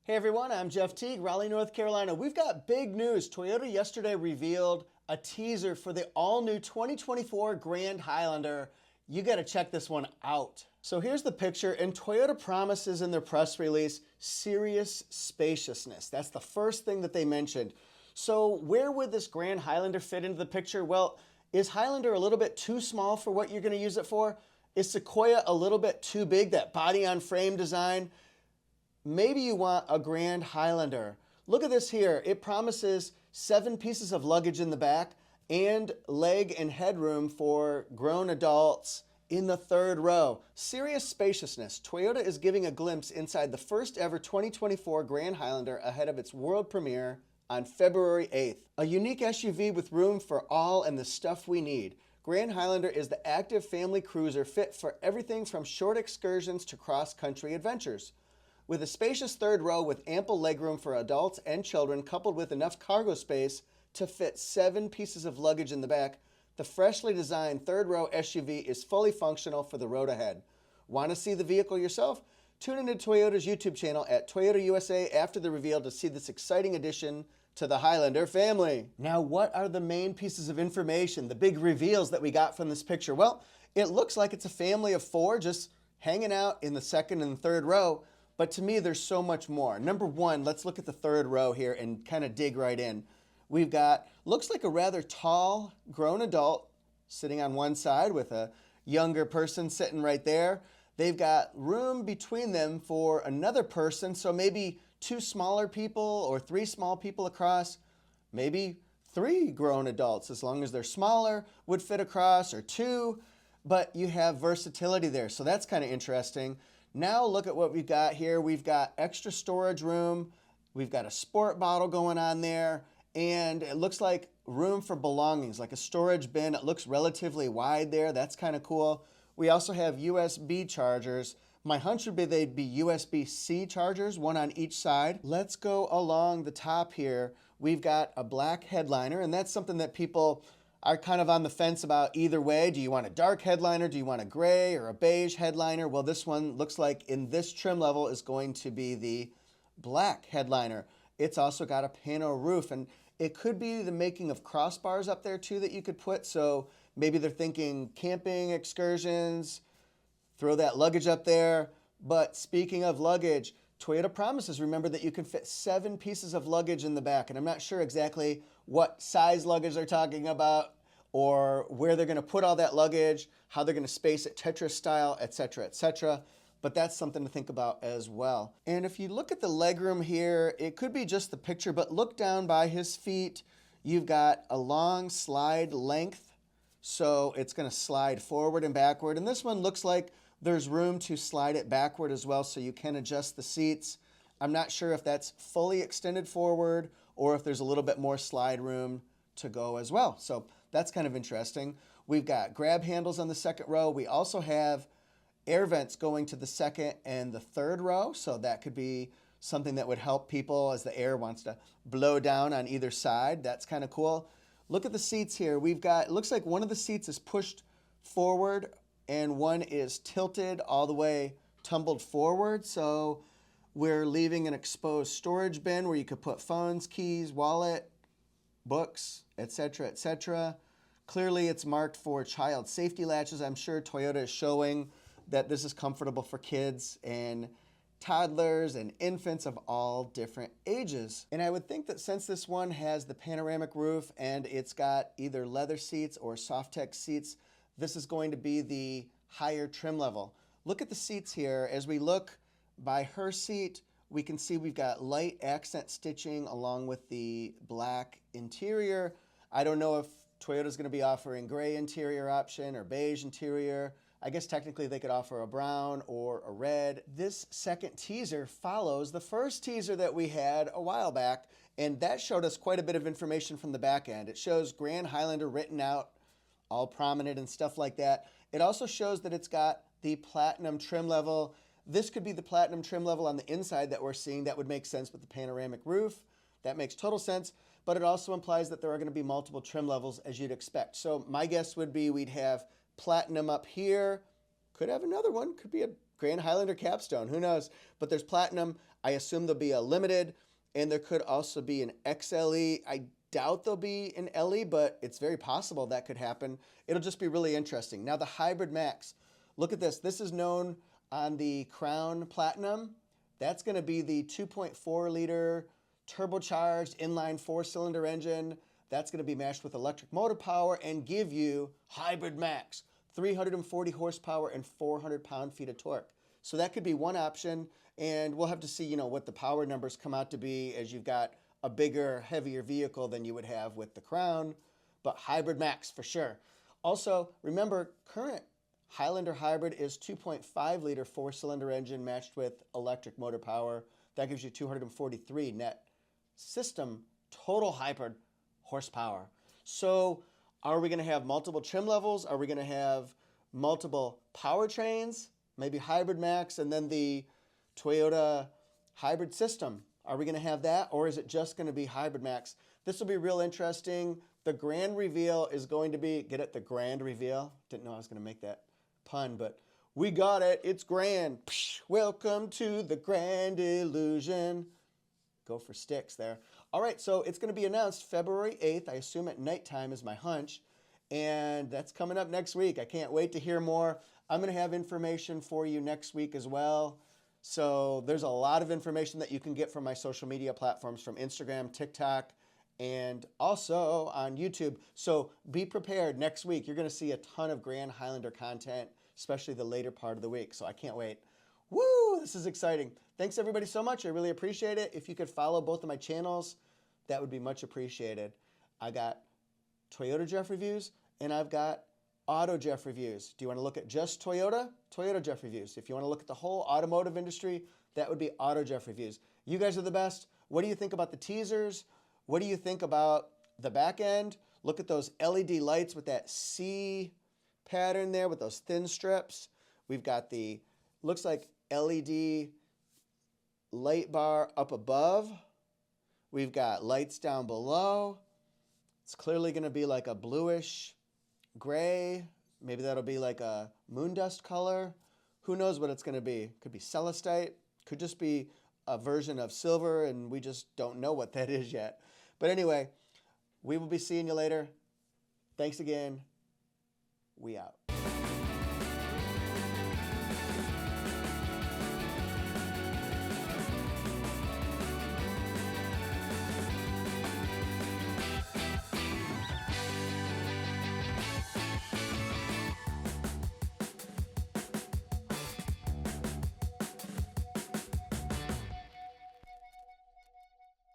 Hey everyone, I'm Jeff Teague, Raleigh, North Carolina. We've got big news. Toyota yesterday revealed a teaser for the all-new 2024 Grand Highlander. You got to check this one out. So here's the picture, and Toyota promises in their press release serious spaciousness. That's the first thing that they mentioned. So where would this Grand Highlander fit into the picture? Well, is Highlander a little bit too small for what you're going to use it for? Is Sequoia a little bit too big, that body-on-frame design? Maybe you want a Grand Highlander. Look at this here. It promises 7 pieces of luggage in the back and leg and headroom for grown adults in the 3rd row. Serious spaciousness. Toyota is giving a glimpse inside the first ever 2024 Grand Highlander ahead of its world premiere on February 8th. A unique SUV with room for all and the stuff we need. Grand Highlander is the active family cruiser fit for everything from short excursions to cross-country adventures. With a spacious 3rd row with ample legroom for adults and children, coupled with enough cargo space to fit 7 pieces of luggage in the back, the freshly designed 3rd row SUV is fully functional for the road ahead. Want to see the vehicle yourself? Tune into Toyota's YouTube channel at Toyota USA after the reveal to see this exciting addition to the Highlander family. Now, what are the main pieces of information, the big reveals that we got from this picture? Well, it looks like it's a family of 4 just hanging out in the 2nd and 3rd row. But to me, there's so much more. Number one, let's look at the 3rd row here and kind of dig right in. We've got, looks like a rather tall, grown adult sitting on one side with a younger person sitting right there. They've got room between them for another person, so maybe 2 smaller people or 3 small people across. Maybe 3 grown adults, as long as they're smaller, would fit across, or 2. But you have versatility there, so that's kind of interesting. Now look at what we've got here. We've got extra storage room. We've got a sport bottle going on there. And it looks like room for belongings, like a storage bin. It looks relatively wide there. That's kind of cool. We also have USB chargers. My hunch would be they'd be USB-C chargers, one on each side. Let's go along the top here. We've got a black headliner, and that's something that people are kind of on the fence about either way. Do you want a dark headliner? Do you want a gray or a beige headliner? Well, this one looks like in this trim level is going to be the black headliner. It's also got a pano roof, and it could be the making of crossbars up there too that you could put. So maybe they're thinking camping excursions, throw that luggage up there. But speaking of luggage, Toyota promises, remember, that you can fit 7 pieces of luggage in the back. And I'm not sure exactly what size luggage they're talking about or where they're going to put all that luggage, how they're going to space it Tetris style, etc., etc. But that's something to think about as well. And if you look at the legroom here, it could be just the picture, but look down by his feet. You've got a long slide length, so it's going to slide forward and backward. And this one looks like there's room to slide it backward as well, so you can adjust the seats. I'm not sure if that's fully extended forward or if there's a little bit more slide room to go as well. So that's kind of interesting. We've got grab handles on the 2nd row. We also have air vents going to the 2nd and the 3rd row. So that could be something that would help people as the air wants to blow down on either side. That's kind of cool. Look at the seats here. We've got, it looks like one of the seats is pushed forward and one is tilted all the way, tumbled forward. So we're leaving an exposed storage bin where you could put phones, keys, wallet, books, etc., etc. Clearly, it's marked for child safety latches. I'm sure Toyota is showing that this is comfortable for kids and toddlers and infants of all different ages. And I would think that since this one has the panoramic roof and it's got either leather seats or Softex seats, this is going to be the higher trim level. Look at the seats here. As we look by her seat, we can see we've got light accent stitching along with the black interior. I don't know if Toyota's going to be offering gray interior option or beige interior. I guess technically they could offer a brown or a red. This second teaser follows the first teaser that we had a while back, and that showed us quite a bit of information from the back end. It shows Grand Highlander written out, all prominent and stuff like that. It also shows that it's got the platinum trim level. This could be the platinum trim level on the inside that we're seeing. That would make sense with the panoramic roof. That makes total sense, but it also implies that there are going to be multiple trim levels as you'd expect. So my guess would be we'd have platinum up here. Could have another one. Could be a Grand Highlander capstone. Who knows? But there's platinum. I assume there'll be a limited, and there could also be an XLE. I doubt there'll be an LE, but it's very possible that could happen. It'll just be really interesting. Now the Hybrid Max, look at this. This is known on the Crown Platinum. That's going to be the 2.4 liter turbocharged inline 4-cylinder engine. That's going to be matched with electric motor power and give you Hybrid Max, 340 horsepower and 400 pound-feet of torque. So that could be one option, and we'll have to see, what the power numbers come out to be as you've got a bigger, heavier vehicle than you would have with the Crown, but Hybrid Max for sure. Also, remember, current Highlander Hybrid is 2.5 liter 4-cylinder engine matched with electric motor power. That gives you 243 net system total hybrid horsepower. So are we going to have multiple trim levels? Are we going to have multiple powertrains? Maybe Hybrid Max and then the Toyota hybrid system. Are we going to have that, or is it just going to be Hybrid Max? This will be real interesting. The grand reveal is going to be, get it, the grand reveal? Didn't know I was going to make that pun, but we got it. It's grand. Psh, welcome to the grand illusion. Go for sticks there. All right, so it's going to be announced February 8th. I assume at nighttime is my hunch, and that's coming up next week. I can't wait to hear more. I'm going to have information for you next week as well. So there's a lot of information that you can get from my social media platforms, from Instagram, TikTok, and also on YouTube. So be prepared. Next week, you're going to see a ton of Grand Highlander content, especially the later part of the week. So I can't wait. Woo, this is exciting. Thanks everybody so much. I really appreciate it. If you could follow both of my channels, that would be much appreciated. I got Toyota Jeff Reviews, and I've got Auto Jeff Reviews. Do you want to look at just Toyota? Toyota Jeff Reviews. If you want to look at the whole automotive industry, that would be Auto Jeff Reviews. You guys are the best. What do you think about the teasers? What do you think about the back end? Look at those LED lights with that C pattern there with those thin strips. We've got the, looks like LED light bar up above. We've got lights down below. It's clearly going to be like a bluish gray. Maybe that'll be like a moon dust color. Who knows what it's going to be? Could be celestite. Could just be a version of silver, and we just don't know what that is yet. But anyway, we will be seeing you later. Thanks again. We out.